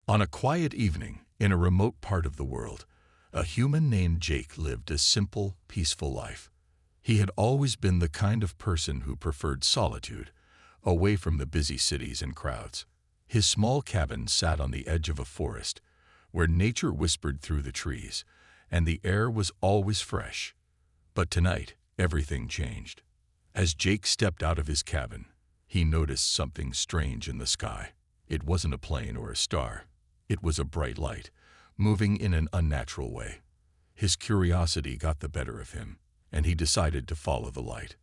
On a quiet evening, in a remote part of the world, a human named Jake lived a simple, peaceful life. He had always been the kind of person who preferred solitude, away from the busy cities and crowds. His small cabin sat on the edge of a forest, where nature whispered through the trees, and the air was always fresh. But tonight, everything changed. As Jake stepped out of his cabin, he noticed something strange in the sky. It wasn't a plane or a star. It was a bright light, moving in an unnatural way. His curiosity got the better of him, and he decided to follow the light.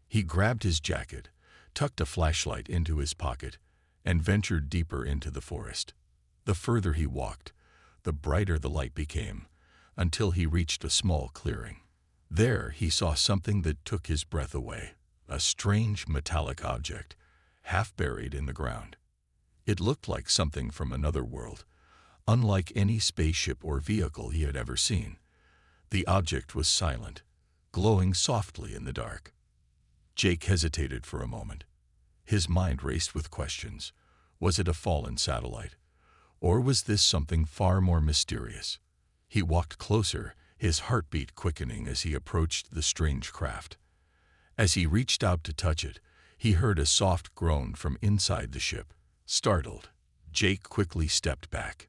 He grabbed his jacket, tucked a flashlight into his pocket, and ventured deeper into the forest. The further he walked, the brighter the light became, until he reached a small clearing. There he saw something that took his breath away, a strange metallic object, half buried in the ground. It looked like something from another world, unlike any spaceship or vehicle he had ever seen. The object was silent, glowing softly in the dark. Jake hesitated for a moment. His mind raced with questions. Was it a fallen satellite? Or was this something far more mysterious? He walked closer, his heartbeat quickening as he approached the strange craft. As he reached out to touch it, he heard a soft groan from inside the ship. Startled, Jake quickly stepped back.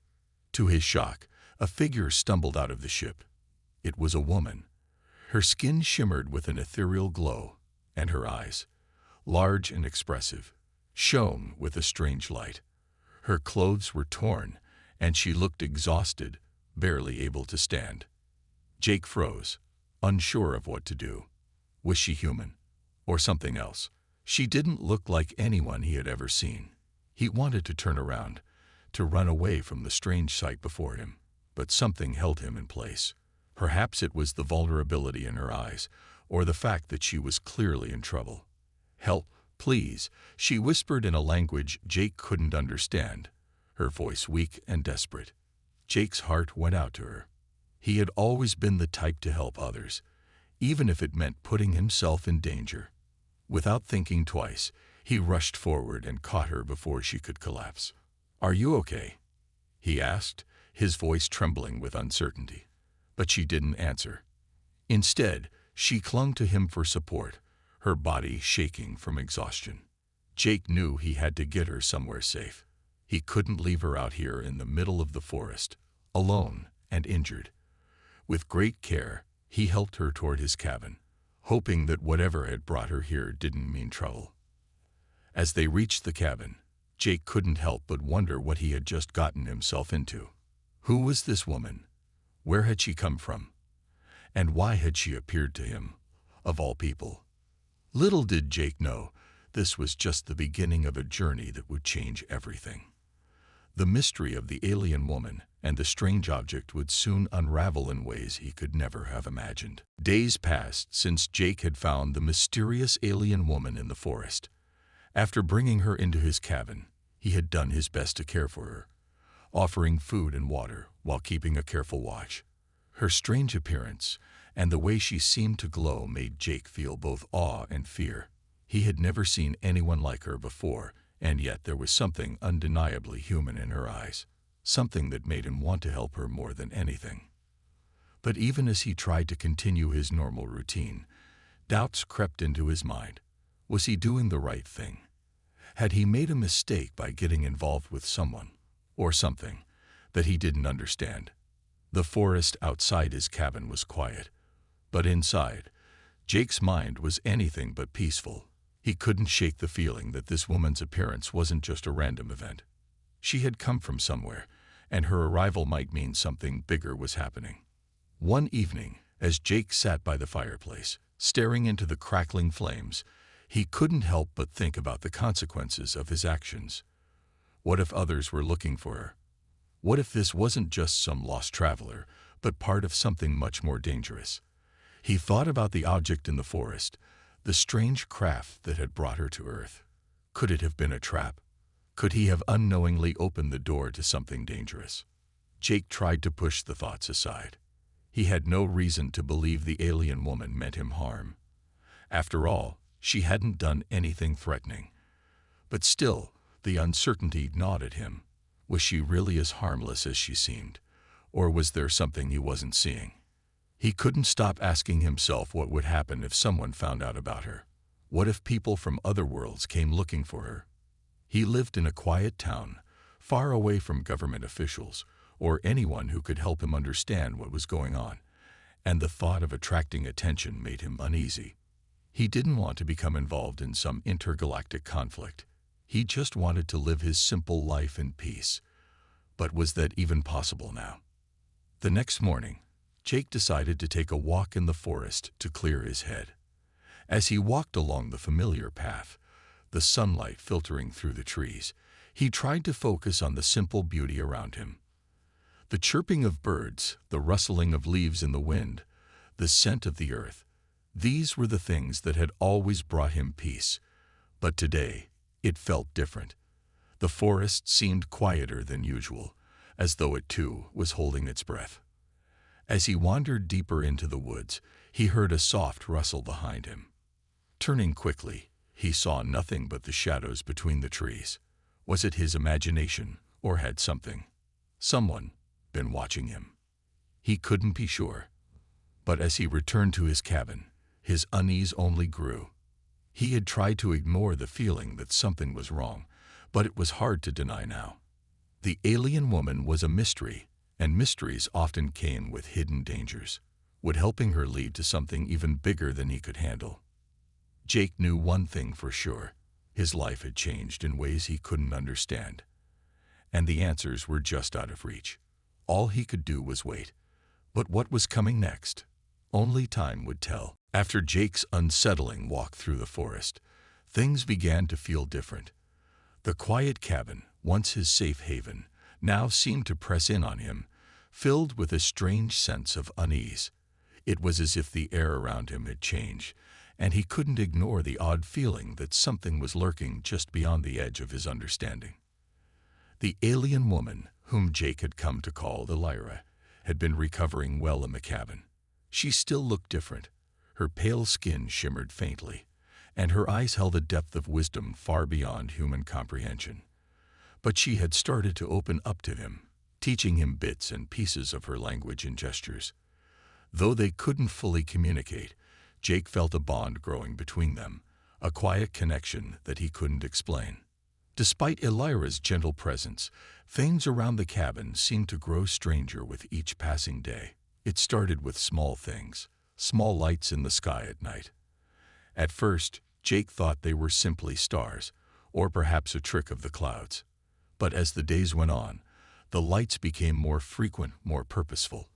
To his shock, a figure stumbled out of the ship. It was a woman. Her skin shimmered with an ethereal glow, and her eyes, large and expressive, shone with a strange light. Her clothes were torn, and she looked exhausted, barely able to stand. Jake froze, unsure of what to do. Was she human? Or something else? She didn't look like anyone he had ever seen. He wanted to turn around, to run away from the strange sight before him, but something held him in place. Perhaps it was the vulnerability in her eyes, or the fact that she was clearly in trouble. "Help, please," she whispered in a language Jake couldn't understand, her voice weak and desperate. Jake's heart went out to her. He had always been the type to help others, even if it meant putting himself in danger. Without thinking twice, he rushed forward and caught her before she could collapse. "Are you okay?" he asked, his voice trembling with uncertainty. But she didn't answer. Instead, she clung to him for support, her body shaking from exhaustion. Jake knew he had to get her somewhere safe. He couldn't leave her out here in the middle of the forest, alone and injured. With great care, he helped her toward his cabin, hoping that whatever had brought her here didn't mean trouble. As they reached the cabin, Jake couldn't help but wonder what he had just gotten himself into. Who was this woman? Where had she come from? And why had she appeared to him, of all people? Little did Jake know, this was just the beginning of a journey that would change everything. The mystery of the alien woman and the strange object would soon unravel in ways he could never have imagined. Days passed since Jake had found the mysterious alien woman in the forest. After bringing her into his cabin, he had done his best to care for her, offering food and water while keeping a careful watch. Her strange appearance and the way she seemed to glow made Jake feel both awe and fear. He had never seen anyone like her before, and yet there was something undeniably human in her eyes, something that made him want to help her more than anything. But even as he tried to continue his normal routine, doubts crept into his mind. Was he doing the right thing? Had he made a mistake by getting involved with someone, or something, that he didn't understand? The forest outside his cabin was quiet, but inside, Jake's mind was anything but peaceful. He couldn't shake the feeling that this woman's appearance wasn't just a random event. She had come from somewhere, and her arrival might mean something bigger was happening. One evening, as Jake sat by the fireplace, staring into the crackling flames, he couldn't help but think about the consequences of his actions. What if others were looking for her? What if this wasn't just some lost traveler, but part of something much more dangerous? He thought about the object in the forest, the strange craft that had brought her to Earth. Could it have been a trap? Could he have unknowingly opened the door to something dangerous? Jake tried to push the thoughts aside. He had no reason to believe the alien woman meant him harm. After all, she hadn't done anything threatening. But still, the uncertainty gnawed at him. Was she really as harmless as she seemed? Or was there something he wasn't seeing? He couldn't stop asking himself what would happen if someone found out about her. What if people from other worlds came looking for her? He lived in a quiet town, far away from government officials or anyone who could help him understand what was going on, and the thought of attracting attention made him uneasy. He didn't want to become involved in some intergalactic conflict. He just wanted to live his simple life in peace. But was that even possible now? The next morning, Jake decided to take a walk in the forest to clear his head. As he walked along the familiar path, the sunlight filtering through the trees, he tried to focus on the simple beauty around him. The chirping of birds, the rustling of leaves in the wind, the scent of the earth, these were the things that had always brought him peace. But today, it felt different. The forest seemed quieter than usual, as though it too was holding its breath. As he wandered deeper into the woods, he heard a soft rustle behind him. Turning quickly, he saw nothing but the shadows between the trees. Was it his imagination, or had someone, been watching him? He couldn't be sure. But as he returned to his cabin, his unease only grew. He had tried to ignore the feeling that something was wrong, but it was hard to deny now. The alien woman was a mystery, and mysteries often came with hidden dangers. Would helping her lead to something even bigger than he could handle? Jake knew one thing for sure. His life had changed in ways he couldn't understand. And the answers were just out of reach. All he could do was wait. But what was coming next? Only time would tell. After Jake's unsettling walk through the forest, things began to feel different. The quiet cabin, once his safe haven, now seemed to press in on him, filled with a strange sense of unease. It was as if the air around him had changed, and he couldn't ignore the odd feeling that something was lurking just beyond the edge of his understanding. The alien woman, whom Jake had come to call Elira, had been recovering well in the cabin. She still looked different. Her pale skin shimmered faintly, and her eyes held a depth of wisdom far beyond human comprehension. But she had started to open up to him, teaching him bits and pieces of her language and gestures. Though they couldn't fully communicate, Jake felt a bond growing between them, a quiet connection that he couldn't explain. Despite Elira's gentle presence, things around the cabin seemed to grow stranger with each passing day. It started with small things, small lights in the sky at night. At first, Jake thought they were simply stars, or perhaps a trick of the clouds. But as the days went on, the lights became more frequent, more purposeful.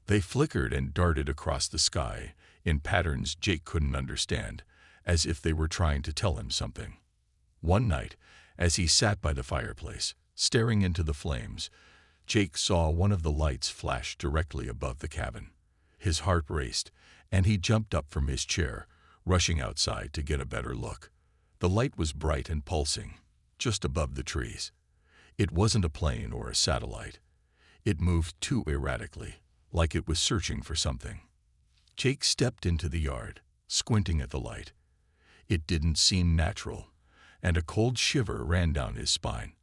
They flickered and darted across the sky in patterns Jake couldn't understand, as if they were trying to tell him something. One night, as he sat by the fireplace, staring into the flames, Jake saw one of the lights flash directly above the cabin. His heart raced, and he jumped up from his chair, rushing outside to get a better look. The light was bright and pulsing, just above the trees. It wasn't a plane or a satellite. It moved too erratically, like it was searching for something. Jake stepped into the yard, squinting at the light. It didn't seem natural, and a cold shiver ran down his spine.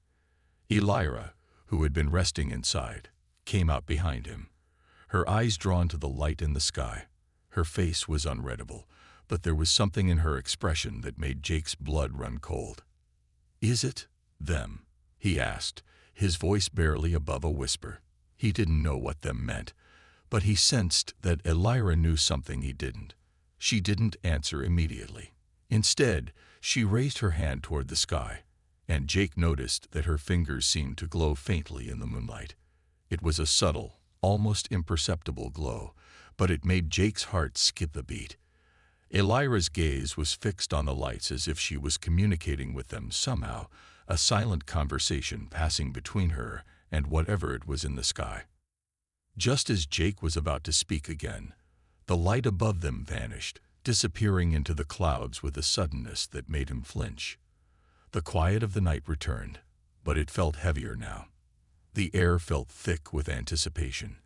Elira, who had been resting inside, came out behind him, her eyes drawn to the light in the sky. Her face was unreadable, but there was something in her expression that made Jake's blood run cold. "Is it them?" he asked, his voice barely above a whisper. He didn't know what them meant, but he sensed that Elira knew something he didn't. She didn't answer immediately. Instead, she raised her hand toward the sky, and Jake noticed that her fingers seemed to glow faintly in the moonlight. It was a subtle, almost imperceptible glow, but it made Jake's heart skip a beat. Elira's gaze was fixed on the lights as if she was communicating with them somehow, a silent conversation passing between her and whatever it was in the sky. Just as Jake was about to speak again, the light above them vanished, disappearing into the clouds with a suddenness that made him flinch. The quiet of the night returned, but it felt heavier now. The air felt thick with anticipation,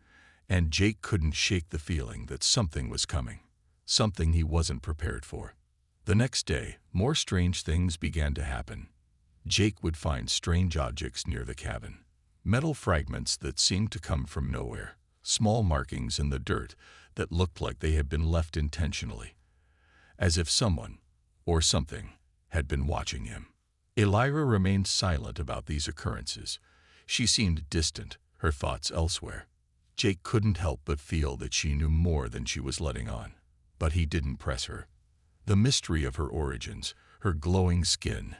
and Jake couldn't shake the feeling that something was coming, something he wasn't prepared for. The next day, more strange things began to happen. Jake would find strange objects near the cabin. Metal fragments that seemed to come from nowhere, small markings in the dirt that looked like they had been left intentionally, as if someone, or something, had been watching him. Elira remained silent about these occurrences. She seemed distant, her thoughts elsewhere. Jake couldn't help but feel that she knew more than she was letting on, but he didn't press her. The mystery of her origins, her glowing skin,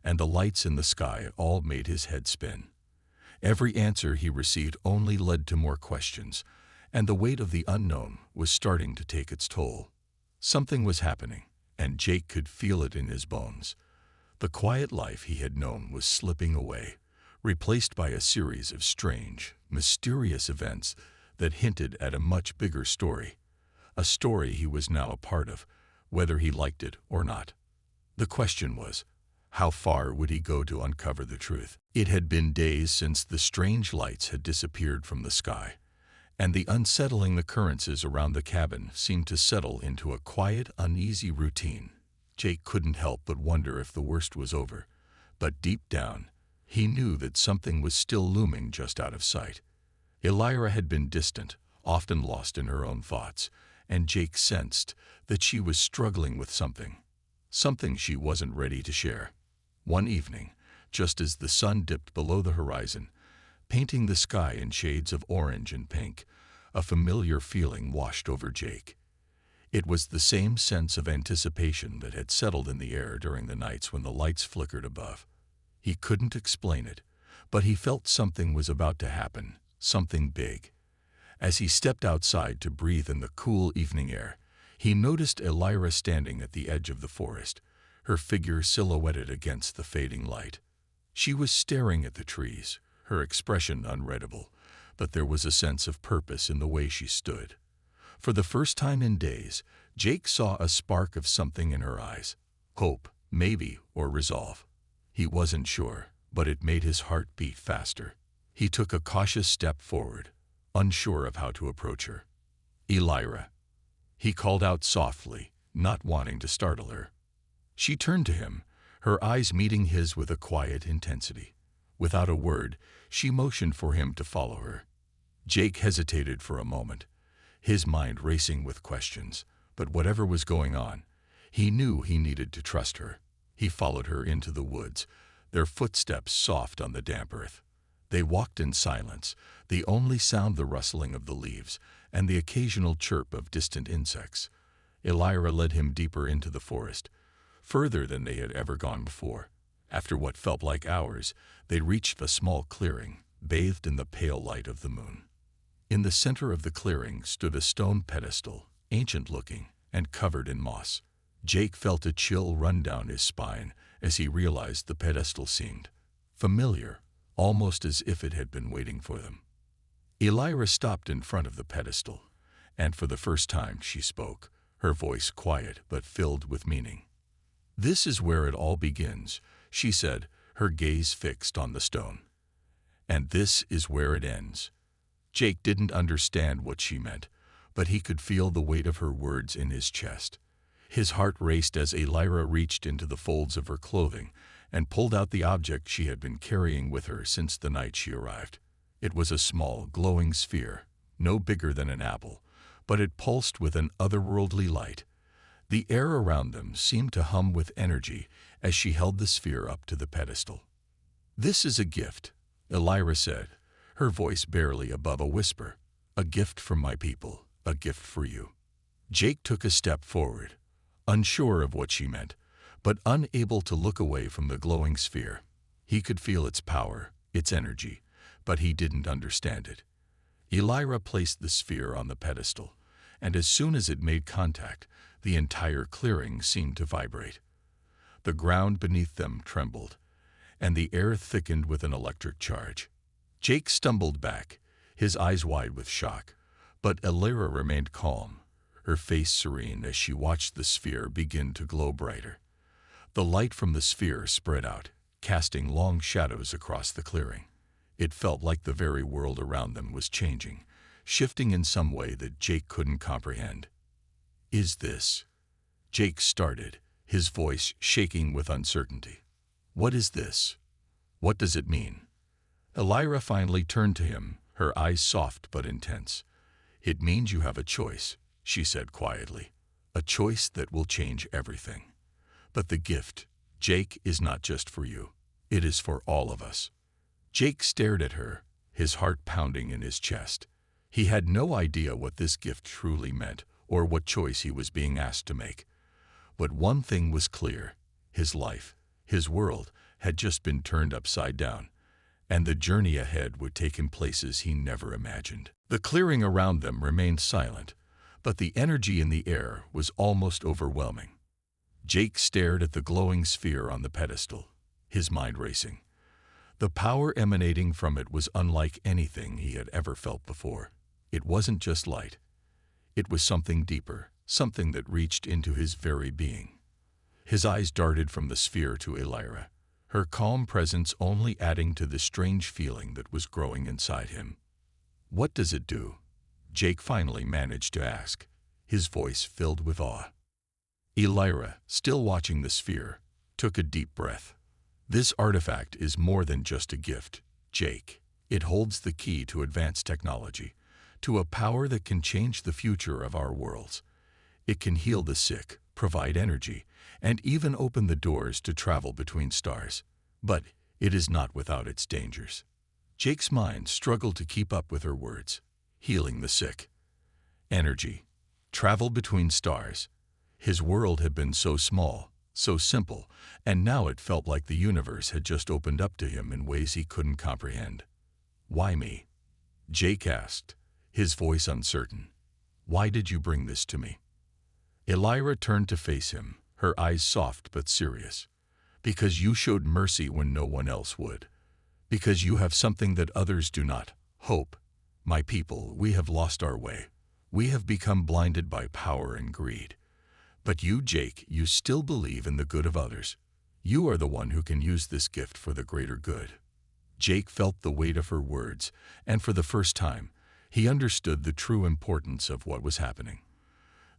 and the lights in the sky all made his head spin. Every answer he received only led to more questions, and the weight of the unknown was starting to take its toll. Something was happening, and Jake could feel it in his bones. The quiet life he had known was slipping away, replaced by a series of strange, mysterious events that hinted at a much bigger story, a story he was now a part of, whether he liked it or not. The question was, how far would he go to uncover the truth? It had been days since the strange lights had disappeared from the sky, and the unsettling occurrences around the cabin seemed to settle into a quiet, uneasy routine. Jake couldn't help but wonder if the worst was over, but deep down, he knew that something was still looming just out of sight. Elira had been distant, often lost in her own thoughts, and Jake sensed that she was struggling with something she wasn't ready to share. One evening, just as the sun dipped below the horizon, painting the sky in shades of orange and pink, a familiar feeling washed over Jake. It was the same sense of anticipation that had settled in the air during the nights when the lights flickered above. He couldn't explain it, but he felt something was about to happen, something big. As he stepped outside to breathe in the cool evening air, he noticed Elira standing at the edge of the forest, her figure silhouetted against the fading light. She was staring at the trees, her expression unreadable, but there was a sense of purpose in the way she stood. For the first time in days, Jake saw a spark of something in her eyes. Hope, maybe, or resolve. He wasn't sure, but it made his heart beat faster. He took a cautious step forward, unsure of how to approach her. "Elira," he called out softly, not wanting to startle her. She turned to him, her eyes meeting his with a quiet intensity. Without a word, she motioned for him to follow her. Jake hesitated for a moment, his mind racing with questions, but whatever was going on, he knew he needed to trust her. He followed her into the woods, their footsteps soft on the damp earth. They walked in silence, the only sound the rustling of the leaves and the occasional chirp of distant insects. Elira led him deeper into the forest, further than they had ever gone before. After what felt like hours, they reached a small clearing, bathed in the pale light of the moon. In the center of the clearing stood a stone pedestal, ancient-looking and covered in moss. Jake felt a chill run down his spine as he realized the pedestal seemed familiar, almost as if it had been waiting for them. Elira stopped in front of the pedestal, and for the first time she spoke, her voice quiet but filled with meaning. "This is where it all begins," she said, her gaze fixed on the stone. "And this is where it ends." Jake didn't understand what she meant, but he could feel the weight of her words in his chest. His heart raced as Elira reached into the folds of her clothing and pulled out the object she had been carrying with her since the night she arrived. It was a small, glowing sphere, no bigger than an apple, but it pulsed with an otherworldly light. The air around them seemed to hum with energy as she held the sphere up to the pedestal. "This is a gift," Elira said, her voice barely above a whisper. "A gift from my people, a gift for you." Jake took a step forward, unsure of what she meant, but unable to look away from the glowing sphere. He could feel its power, its energy, but he didn't understand it. Elira placed the sphere on the pedestal, and as soon as it made contact, the entire clearing seemed to vibrate. The ground beneath them trembled, and the air thickened with an electric charge. Jake stumbled back, his eyes wide with shock, but Elira remained calm, her face serene as she watched the sphere begin to glow brighter. The light from the sphere spread out, casting long shadows across the clearing. It felt like the very world around them was changing, shifting in some way that Jake couldn't comprehend. "Is this?" Jake started, his voice shaking with uncertainty. "What is this? What does it mean?" Elira finally turned to him, her eyes soft but intense. "It means you have a choice," she said quietly. "A choice that will change everything. But the gift, Jake, is not just for you. It is for all of us." Jake stared at her, his heart pounding in his chest. He had no idea what this gift truly meant or what choice he was being asked to make. But one thing was clear: his life, his world, had just been turned upside down, and the journey ahead would take him places he never imagined. The clearing around them remained silent, but the energy in the air was almost overwhelming. Jake stared at the glowing sphere on the pedestal, his mind racing. The power emanating from it was unlike anything he had ever felt before. It wasn't just light. It was something deeper, something that reached into his very being. His eyes darted from the sphere to Elira, her calm presence only adding to the strange feeling that was growing inside him. "What does it do?" Jake finally managed to ask, his voice filled with awe. Elira, still watching the sphere, took a deep breath. "This artifact is more than just a gift, Jake. It holds the key to advanced technology, to a power that can change the future of our worlds. It can heal the sick, provide energy, and even open the doors to travel between stars. But it is not without its dangers." Jake's mind struggled to keep up with her words. Healing the sick, energy, travel between stars. His world had been so small, so simple, and now it felt like the universe had just opened up to him in ways he couldn't comprehend. "Why me?" Jake asked, his voice uncertain. "Why did you bring this to me?" Elira turned to face him, her eyes soft but serious. "Because you showed mercy when no one else would. Because you have something that others do not: hope. My people, we have lost our way. We have become blinded by power and greed. But you, Jake, you still believe in the good of others. You are the one who can use this gift for the greater good." Jake felt the weight of her words, and for the first time, he understood the true importance of what was happening.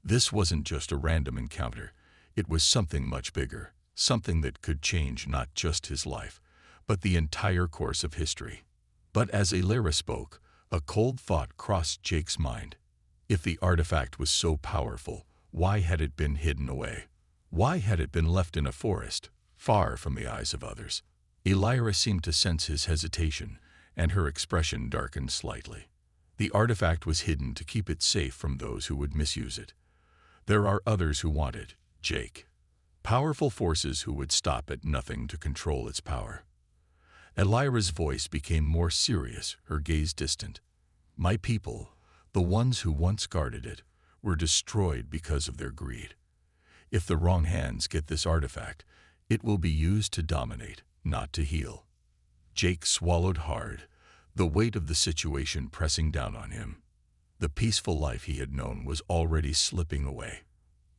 This wasn't just a random encounter. It was something much bigger, something that could change not just his life, but the entire course of history. But as Elira spoke, a cold thought crossed Jake's mind. If the artifact was so powerful, why had it been hidden away? Why had it been left in a forest, far from the eyes of others? Elira seemed to sense his hesitation, and her expression darkened slightly. The artifact was hidden to keep it safe from those who would misuse it. There are others who want it, Jake. Powerful forces who would stop at nothing to control its power. Elira's voice became more serious, her gaze distant. My people, the ones who once guarded it, were destroyed because of their greed. If the wrong hands get this artifact, it will be used to dominate, not to heal. Jake swallowed hard, the weight of the situation pressing down on him. The peaceful life he had known was already slipping away.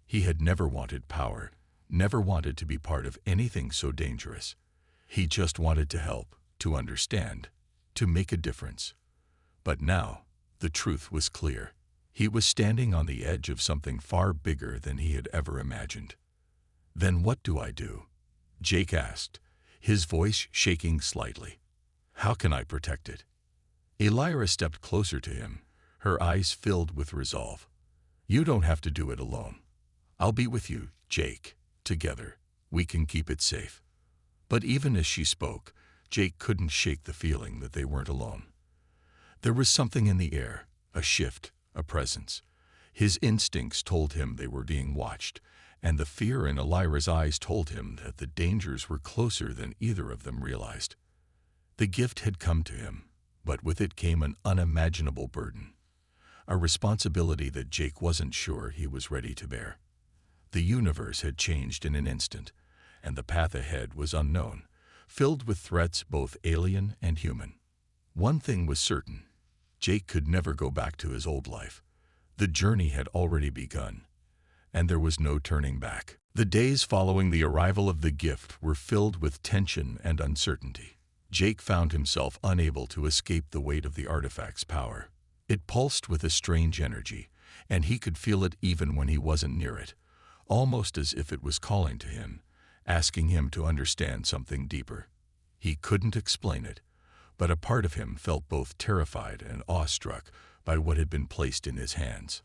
He had never wanted power, never wanted to be part of anything so dangerous. He just wanted to help, to understand, to make a difference. But now, the truth was clear. He was standing on the edge of something far bigger than he had ever imagined. "Then what do I do?" Jake asked, his voice shaking slightly. "How can I protect it?" Elira stepped closer to him, her eyes filled with resolve. "You don't have to do it alone. I'll be with you, Jake. Together, we can keep it safe." But even as she spoke, Jake couldn't shake the feeling that they weren't alone. There was something in the air, a shift, a presence. His instincts told him they were being watched, and the fear in Elira's eyes told him that the dangers were closer than either of them realized. The gift had come to him, but with it came an unimaginable burden, a responsibility that Jake wasn't sure he was ready to bear. The universe had changed in an instant, and the path ahead was unknown, filled with threats both alien and human. One thing was certain: Jake could never go back to his old life. The journey had already begun, and there was no turning back. The days following the arrival of the gift were filled with tension and uncertainty. Jake found himself unable to escape the weight of the artifact's power. It pulsed with a strange energy, and he could feel it even when he wasn't near it, almost as if it was calling to him, asking him to understand something deeper. He couldn't explain it, but a part of him felt both terrified and awestruck by what had been placed in his hands.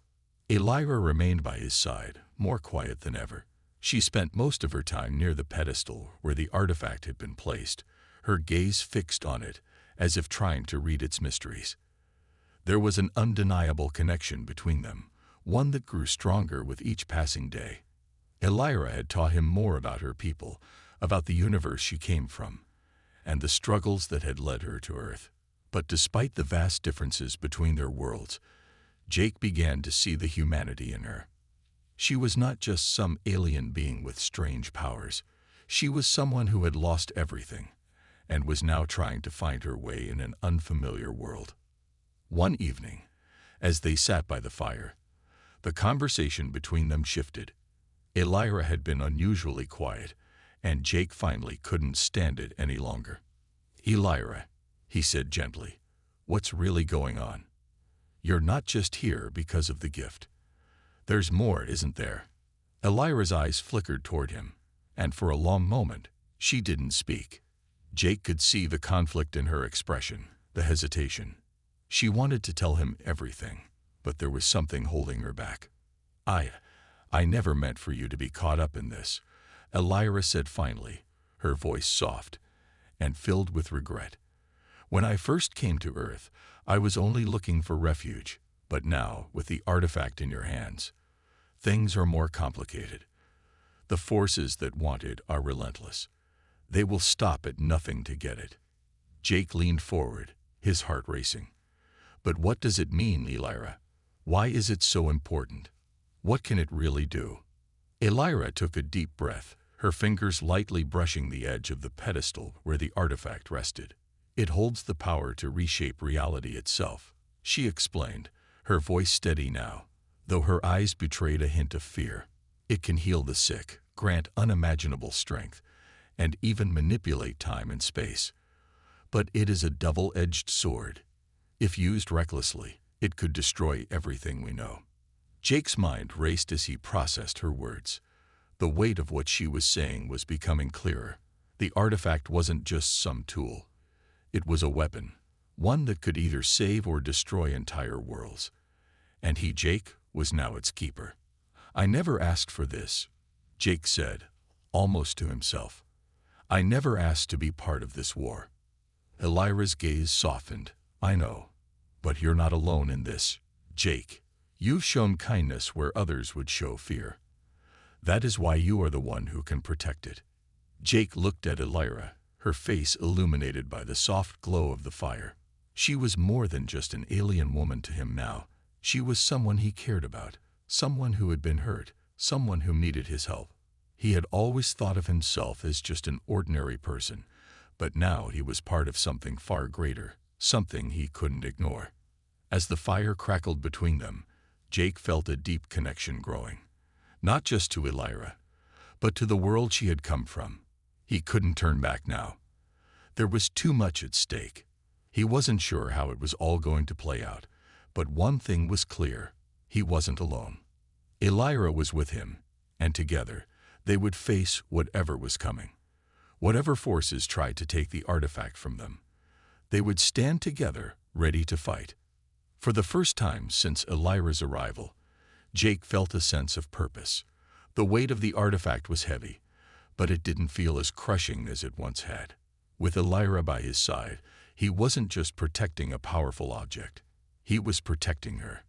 Elira remained by his side, more quiet than ever. She spent most of her time near the pedestal where the artifact had been placed, her gaze fixed on it, as if trying to read its mysteries. There was an undeniable connection between them, one that grew stronger with each passing day. Elira had taught him more about her people, about the universe she came from, and the struggles that had led her to Earth. But despite the vast differences between their worlds, Jake began to see the humanity in her. She was not just some alien being with strange powers. She was someone who had lost everything and was now trying to find her way in an unfamiliar world. One evening, as they sat by the fire, the conversation between them shifted. Elira had been unusually quiet, and Jake finally couldn't stand it any longer. "Elira," he said gently, "what's really going on? You're not just here because of the gift. There's more, isn't there?" Elira's eyes flickered toward him, and for a long moment, she didn't speak. Jake could see the conflict in her expression, the hesitation. She wanted to tell him everything, but there was something holding her back. I never meant for you to be caught up in this," Elira said finally, her voice soft and filled with regret. "When I first came to Earth, I was only looking for refuge, but now, with the artifact in your hands, things are more complicated. The forces that want it are relentless. They will stop at nothing to get it." Jake leaned forward, his heart racing. "But what does it mean, Elira? Why is it so important? What can it really do?" Elira took a deep breath, her fingers lightly brushing the edge of the pedestal where the artifact rested. "It holds the power to reshape reality itself," she explained, her voice steady now, though her eyes betrayed a hint of fear. "It can heal the sick, grant unimaginable strength, and even manipulate time and space. But it is a double-edged sword. If used recklessly, it could destroy everything we know." Jake's mind raced as he processed her words. The weight of what she was saying was becoming clearer. The artifact wasn't just some tool. It was a weapon, one that could either save or destroy entire worlds. And he, Jake, was now its keeper. "I never asked for this," Jake said, almost to himself. "I never asked to be part of this war." Elira's gaze softened. "I know, but you're not alone in this, Jake. You've shown kindness where others would show fear. That is why you are the one who can protect it." Jake looked at Elira, her face illuminated by the soft glow of the fire. She was more than just an alien woman to him now. She was someone he cared about, someone who had been hurt, someone who needed his help. He had always thought of himself as just an ordinary person, but now he was part of something far greater, something he couldn't ignore. As the fire crackled between them, Jake felt a deep connection growing, not just to Elira, but to the world she had come from. He couldn't turn back now. There was too much at stake. He wasn't sure how it was all going to play out, but one thing was clear: he wasn't alone. Elira was with him, and together they would face whatever was coming. Whatever forces tried to take the artifact from them, they would stand together, ready to fight. For the first time since Elira's arrival, Jake felt a sense of purpose. The weight of the artifact was heavy, but it didn't feel as crushing as it once had. With Elira by his side, he wasn't just protecting a powerful object. He was protecting her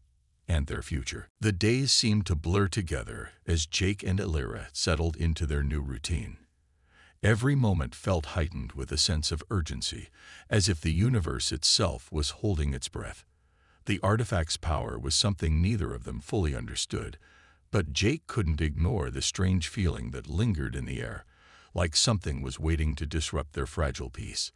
and their future. The days seemed to blur together as Jake and Elira settled into their new routine. Every moment felt heightened with a sense of urgency, as if the universe itself was holding its breath. The artifact's power was something neither of them fully understood, but Jake couldn't ignore the strange feeling that lingered in the air, like something was waiting to disrupt their fragile peace.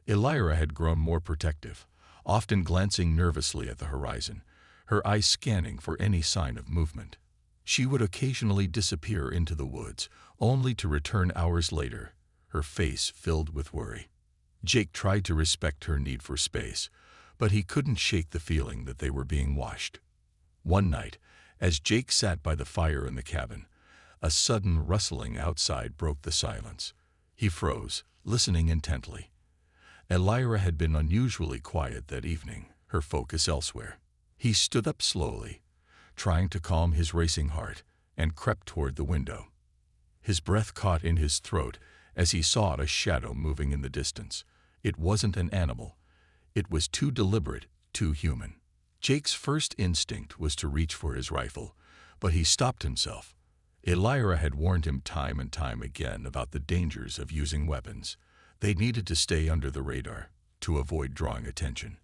Elira had grown more protective, often glancing nervously at the horizon, her eyes scanning for any sign of movement. She would occasionally disappear into the woods, only to return hours later, her face filled with worry. Jake tried to respect her need for space, but he couldn't shake the feeling that they were being watched. One night, as Jake sat by the fire in the cabin, a sudden rustling outside broke the silence. He froze, listening intently. Elira had been unusually quiet that evening, her focus elsewhere. He stood up slowly, trying to calm his racing heart, and crept toward the window. His breath caught in his throat as he saw a shadow moving in the distance. It wasn't an animal. It was too deliberate, too human. Jake's first instinct was to reach for his rifle, but he stopped himself. Elira had warned him time and time again about the dangers of using weapons. They needed to stay under the radar to avoid drawing attention.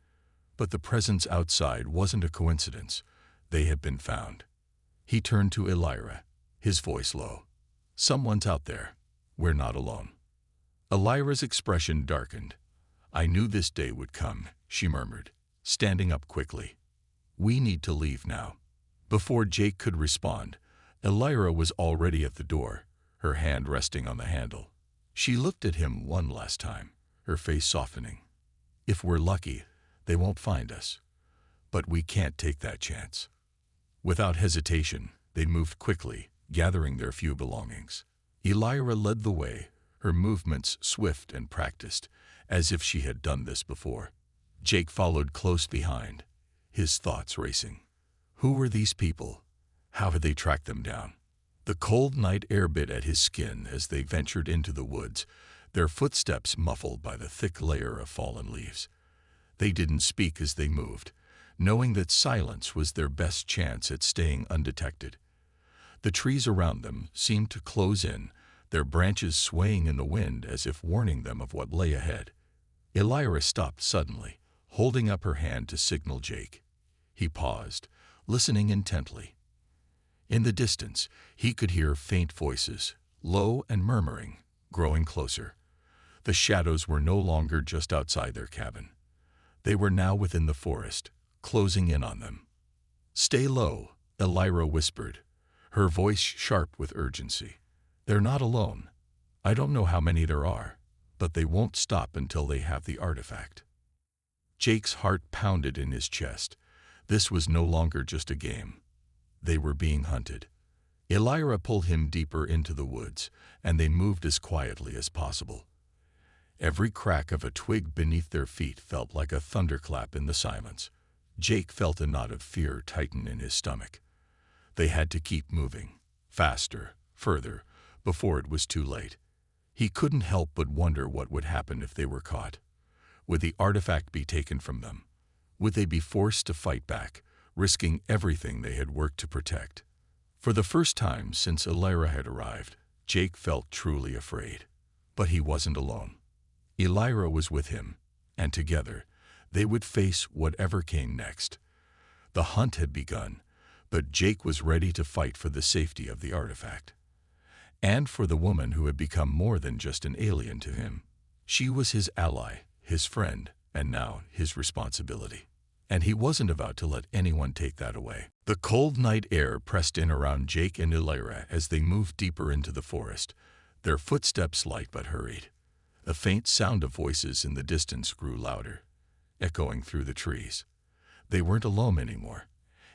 But the presence outside wasn't a coincidence. They had been found. He turned to Elira, his voice low. "Someone's out there. We're not alone." Elira's expression darkened. "I knew this day would come," she murmured, standing up quickly. "We need to leave now." Before Jake could respond, Elira was already at the door, her hand resting on the handle. She looked at him one last time, her face softening. "If we're lucky, they won't find us. But we can't take that chance." Without hesitation, they moved quickly, gathering their few belongings. Elira led the way, her movements swift and practiced, as if she had done this before. Jake followed close behind, his thoughts racing. Who were these people? How had they tracked them down? The cold night air bit at his skin as they ventured into the woods, their footsteps muffled by the thick layer of fallen leaves. They didn't speak as they moved, knowing that silence was their best chance at staying undetected. The trees around them seemed to close in, their branches swaying in the wind as if warning them of what lay ahead. Elira stopped suddenly, holding up her hand to signal Jake. He paused, listening intently. In the distance, he could hear faint voices, low and murmuring, growing closer. The shadows were no longer just outside their cabin. They were now within the forest, closing in on them. "Stay low," Elira whispered, her voice sharp with urgency. "They're not alone. I don't know how many there are, but they won't stop until they have the artifact." Jake's heart pounded in his chest. This was no longer just a game. They were being hunted. Elira pulled him deeper into the woods, and they moved as quietly as possible. Every crack of a twig beneath their feet felt like a thunderclap in the silence. Jake felt a knot of fear tighten in his stomach. They had to keep moving, faster, further, before it was too late. He couldn't help but wonder what would happen if they were caught. Would the artifact be taken from them? Would they be forced to fight back, risking everything they had worked to protect? For the first time since Elira had arrived, Jake felt truly afraid. But he wasn't alone. Elira was with him, and together, they would face whatever came next. The hunt had begun, but Jake was ready to fight for the safety of the artifact. And for the woman who had become more than just an alien to him. She was his ally, his friend, and now his responsibility. And he wasn't about to let anyone take that away. The cold night air pressed in around Jake and Elira as they moved deeper into the forest, their footsteps light but hurried. A faint sound of voices in the distance grew louder, echoing through the trees. They weren't alone anymore,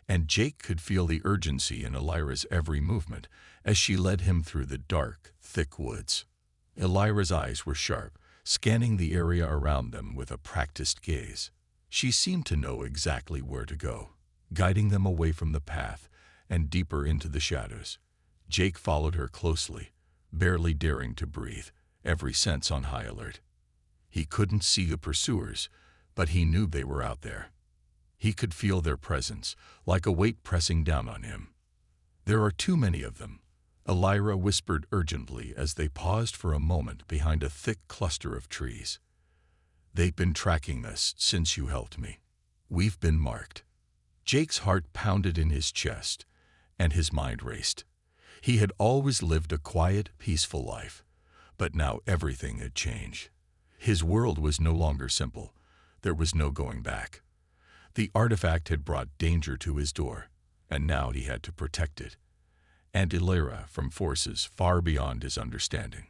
and Jake could feel the urgency in Elira's every movement as she led him through the dark, thick woods. Elira's eyes were sharp, scanning the area around them with a practiced gaze. She seemed to know exactly where to go, guiding them away from the path and deeper into the shadows. Jake followed her closely, barely daring to breathe, every sense on high alert. He couldn't see the pursuers, but he knew they were out there. He could feel their presence, like a weight pressing down on him. "There are too many of them," Elira whispered urgently as they paused for a moment behind a thick cluster of trees. "They've been tracking us since you helped me. We've been marked." Jake's heart pounded in his chest, and his mind raced. He had always lived a quiet, peaceful life, but now everything had changed. His world was no longer simple. There was no going back. The artifact had brought danger to his door, and now he had to protect it. And Elira from forces far beyond his understanding.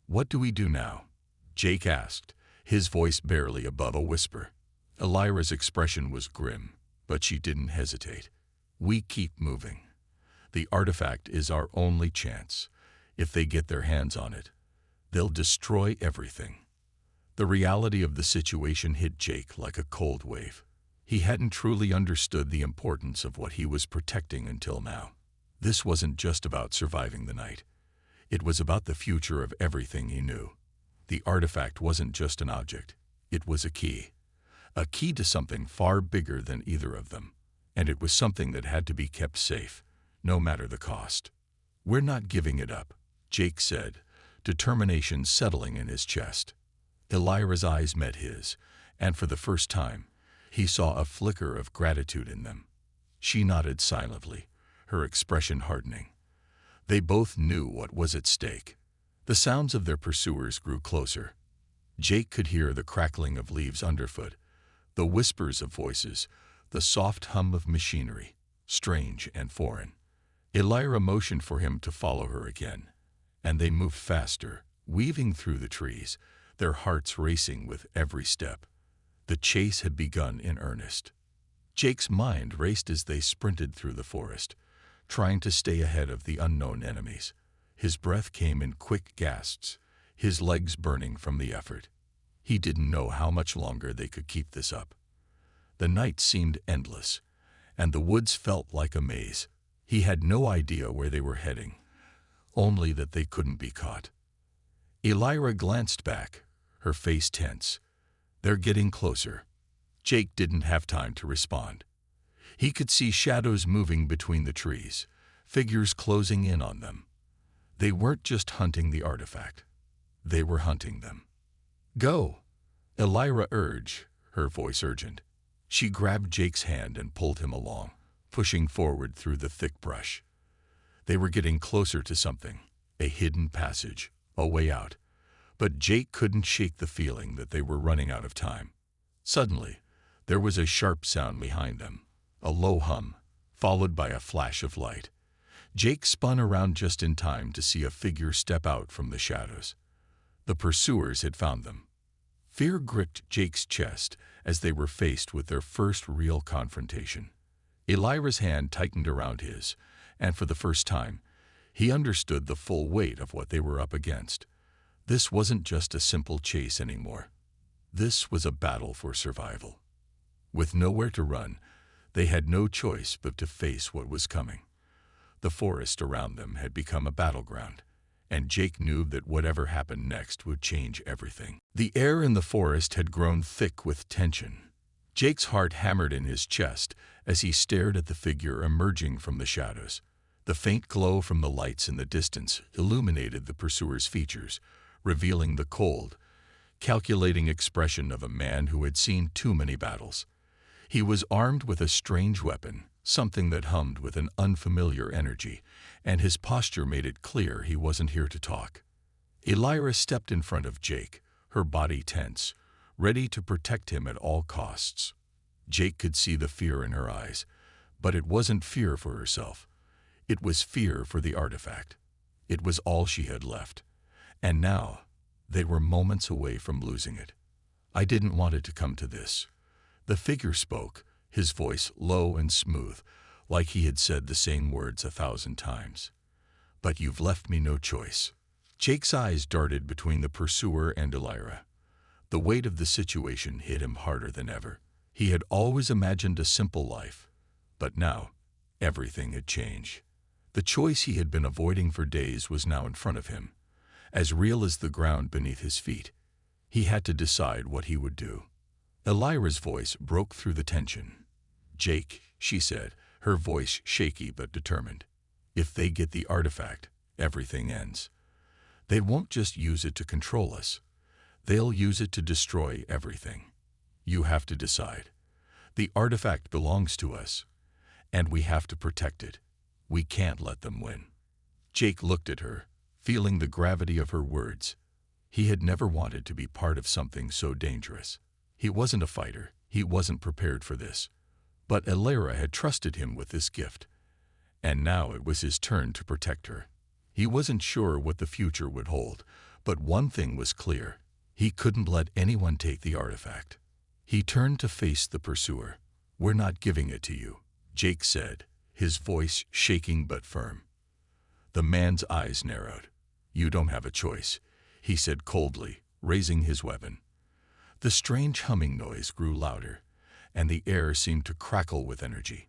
"What do we do now?" Jake asked, his voice barely above a whisper. Elira's expression was grim, but she didn't hesitate. "We keep moving. The artifact is our only chance. If they get their hands on it, they'll destroy everything." The reality of the situation hit Jake like a cold wave. He hadn't truly understood the importance of what he was protecting until now. This wasn't just about surviving the night. It was about the future of everything he knew. The artifact wasn't just an object. It was a key. A key to something far bigger than either of them. And it was something that had to be kept safe, no matter the cost. "We're not giving it up," Jake said, determination settling in his chest. Elira's eyes met his, and for the first time, he saw a flicker of gratitude in them. She nodded silently, her expression hardening. They both knew what was at stake. The sounds of their pursuers grew closer. Jake could hear the crackling of leaves underfoot, the whispers of voices, the soft hum of machinery, strange and foreign. Elira motioned for him to follow her again, and they moved faster, weaving through the trees, their hearts racing with every step. The chase had begun in earnest. Jake's mind raced as they sprinted through the forest, trying to stay ahead of the unknown enemies. His breath came in quick gasps, his legs burning from the effort. He didn't know how much longer they could keep this up. The night seemed endless, and the woods felt like a maze. He had no idea where they were heading, only that they couldn't be caught. Elira glanced back, her face tense. "They're getting closer." Jake didn't have time to respond. He could see shadows moving between the trees, figures closing in on them. They weren't just hunting the artifact. They were hunting them. "Go," Elira urged, her voice urgent. She grabbed Jake's hand and pulled him along, pushing forward through the thick brush. They were getting closer to something, a hidden passage, a way out. But Jake couldn't shake the feeling that they were running out of time. Suddenly, there was a sharp sound behind them, a low hum, followed by a flash of light. Jake spun around just in time to see a figure step out from the shadows. The pursuers had found them. Fear gripped Jake's chest as they were faced with their first real confrontation. Elira's hand tightened around his, and for the first time, he understood the full weight of what they were up against. This wasn't just a simple chase anymore. This was a battle for survival. With nowhere to run, they had no choice but to face what was coming. The forest around them had become a battleground, and Jake knew that whatever happened next would change everything. The air in the forest had grown thick with tension. Jake's heart hammered in his chest as he stared at the figure emerging from the shadows. The faint glow from the lights in the distance illuminated the pursuer's features, revealing the cold, calculating expression of a man who had seen too many battles. He was armed with a strange weapon, something that hummed with an unfamiliar energy, and his posture made it clear he wasn't here to talk. Elira stepped in front of Jake, her body tense, ready to protect him at all costs. Jake could see the fear in her eyes, but it wasn't fear for herself. It was fear for the artifact. It was all she had left. And now, they were moments away from losing it. "I didn't want it to come to this." The figure spoke, his voice low and smooth, like he had said the same words 1,000 times. "But you've left me no choice." Jake's eyes darted between the pursuer and Elira. The weight of the situation hit him harder than ever. He had always imagined a simple life, but now, everything had changed. The choice he had been avoiding for days was now in front of him, as real as the ground beneath his feet. He had to decide what he would do. Elira's voice broke through the tension. "Jake," she said, her voice shaky but determined. "If they get the artifact, everything ends. They won't just use it to control us. They'll use it to destroy everything. You have to decide. The artifact belongs to us, and we have to protect it. We can't let them win." Jake looked at her, feeling the gravity of her words. He had never wanted to be part of something so dangerous. He wasn't a fighter. He wasn't prepared for this. But Elira had trusted him with this gift, and now it was his turn to protect her. He wasn't sure what the future would hold, but one thing was clear. He couldn't let anyone take the artifact. He turned to face the pursuer. "We're not giving it to you," Jake said, his voice shaking but firm. The man's eyes narrowed. "You don't have a choice," he said coldly, raising his weapon. The strange humming noise grew louder, and the air seemed to crackle with energy.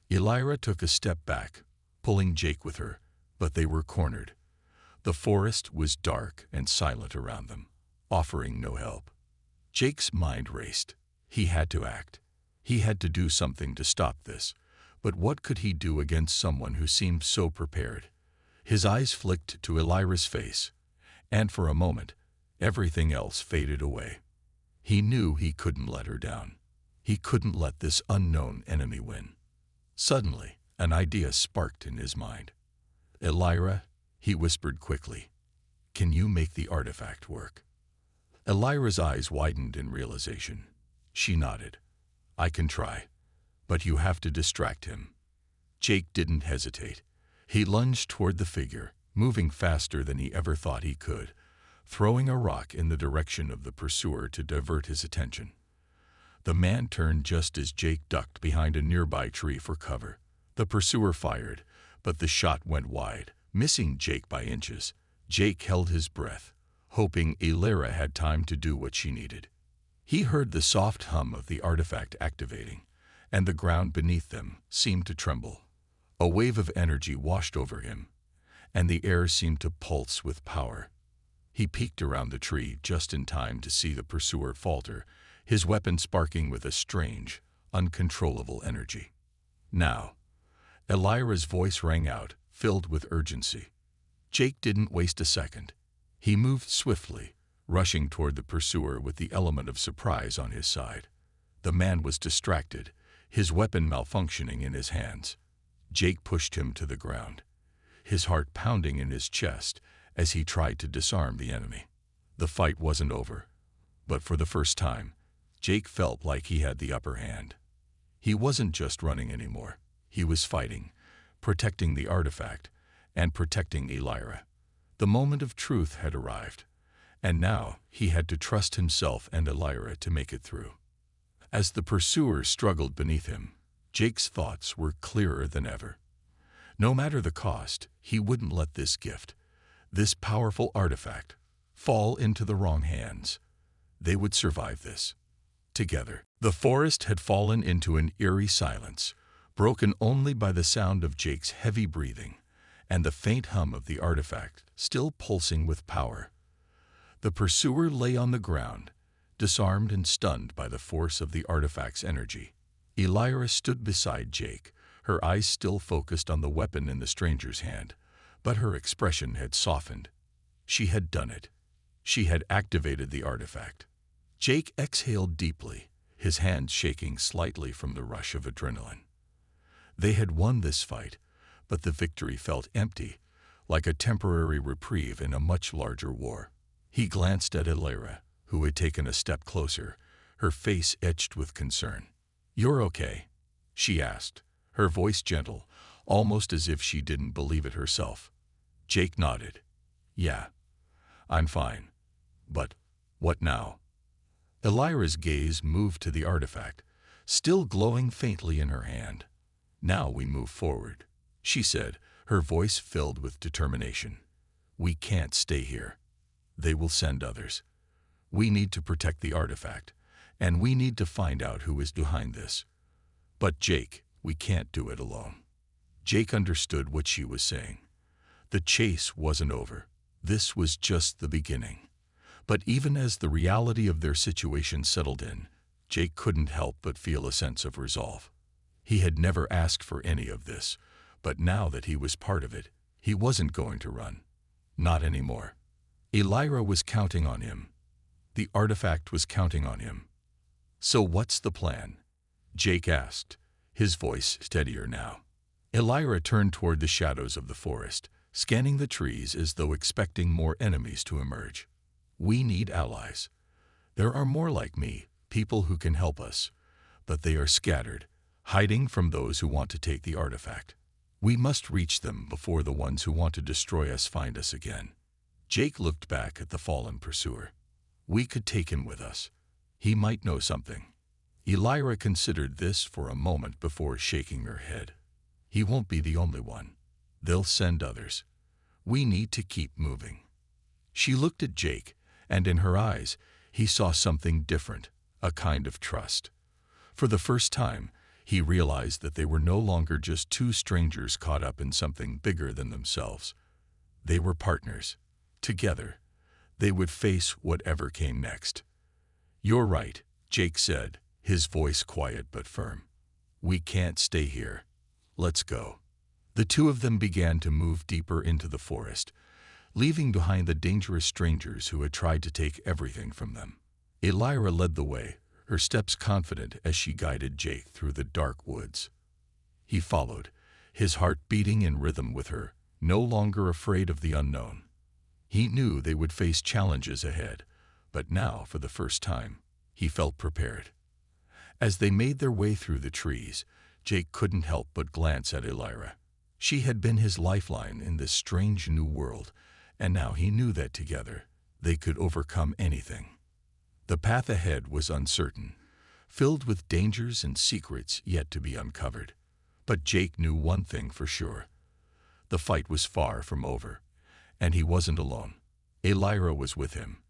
Elira took a step back, pulling Jake with her, but they were cornered. The forest was dark and silent around them, offering no help. Jake's mind raced. He had to act. He had to do something to stop this. But what could he do against someone who seemed so prepared? His eyes flicked to Elira's face, and for a moment, everything else faded away. He knew he couldn't let her down. He couldn't let this unknown enemy win. Suddenly, an idea sparked in his mind. "Elira," he whispered quickly, "can you make the artifact work?" Elira's eyes widened in realization. She nodded. "I can try, but you have to distract him." Jake didn't hesitate. He lunged toward the figure, moving faster than he ever thought he could, throwing a rock in the direction of the pursuer to divert his attention. The man turned just as Jake ducked behind a nearby tree for cover. The pursuer fired, but the shot went wide, missing Jake by inches. Jake held his breath, hoping Elira had time to do what she needed. He heard the soft hum of the artifact activating, and the ground beneath them seemed to tremble. A wave of energy washed over him, and the air seemed to pulse with power. He peeked around the tree just in time to see the pursuer falter, his weapon sparking with a strange, uncontrollable energy. "Now!" Elira's voice rang out, filled with urgency. Jake didn't waste a second. He moved swiftly, rushing toward the pursuer with the element of surprise on his side. The man was distracted, his weapon malfunctioning in his hands. Jake pushed him to the ground, his heart pounding in his chest as he tried to disarm the enemy. The fight wasn't over, but for the first time, Jake felt like he had the upper hand. He wasn't just running anymore. He was fighting, protecting the artifact, and protecting Elira. The moment of truth had arrived, and now he had to trust himself and Elira to make it through. As the pursuer struggled beneath him, Jake's thoughts were clearer than ever. No matter the cost, he wouldn't let this gift, this powerful artifact, fall into the wrong hands. They would survive this. Together. The forest had fallen into an eerie silence, broken only by the sound of Jake's heavy breathing and the faint hum of the artifact still pulsing with power. The pursuer lay on the ground, disarmed and stunned by the force of the artifact's energy. Elira stood beside Jake, her eyes still focused on the weapon in the stranger's hand, but her expression had softened. She had done it. She had activated the artifact. Jake exhaled deeply, his hands shaking slightly from the rush of adrenaline. They had won this fight, but the victory felt empty, like a temporary reprieve in a much larger war. He glanced at Elira, who had taken a step closer, her face etched with concern. "You're okay?" she asked, her voice gentle, almost as if she didn't believe it herself. Jake nodded. "Yeah, I'm fine. But what now?" Elira's gaze moved to the artifact, still glowing faintly in her hand. "Now we move forward," she said, her voice filled with determination. "We can't stay here. They will send others. We need to protect the artifact, and we need to find out who is behind this. But Jake, we can't do it alone." Jake understood what she was saying. The chase wasn't over. This was just the beginning. But even as the reality of their situation settled in, Jake couldn't help but feel a sense of resolve. He had never asked for any of this, but now that he was part of it, he wasn't going to run. Not anymore. Elira was counting on him. The artifact was counting on him. "So what's the plan?" Jake asked, his voice steadier now. Elira turned toward the shadows of the forest, scanning the trees as though expecting more enemies to emerge. "We need allies. There are more like me, people who can help us, but they are scattered, hiding from those who want to take the artifact. We must reach them before the ones who want to destroy us find us again." Jake looked back at the fallen pursuer. "We could take him with us. He might know something." Elira considered this for a moment before shaking her head. "He won't be the only one. They'll send others. We need to keep moving." She looked at Jake, and in her eyes, he saw something different, a kind of trust. For the first time, he realized that they were no longer just two strangers caught up in something bigger than themselves. They were partners. Together, they would face whatever came next. "You're right," Jake said, his voice quiet but firm. "We can't stay here. Let's go." The two of them began to move deeper into the forest, leaving behind the dangerous strangers who had tried to take everything from them. Elira led the way, her steps confident as she guided Jake through the dark woods. He followed, his heart beating in rhythm with her, no longer afraid of the unknown. He knew they would face challenges ahead, but now, for the first time, he felt prepared. As they made their way through the trees, Jake couldn't help but glance at Elira. She had been his lifeline in this strange new world, and now he knew that together they could overcome anything. The path ahead was uncertain, filled with dangers and secrets yet to be uncovered. But Jake knew one thing for sure. The fight was far from over, and he wasn't alone. Elira was with him,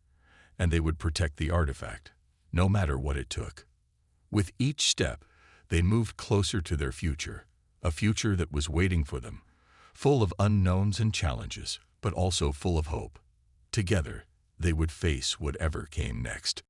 and they would protect the artifact, no matter what it took. With each step, they moved closer to their future, a future that was waiting for them, full of unknowns and challenges, but also full of hope. Together, they would face whatever came next.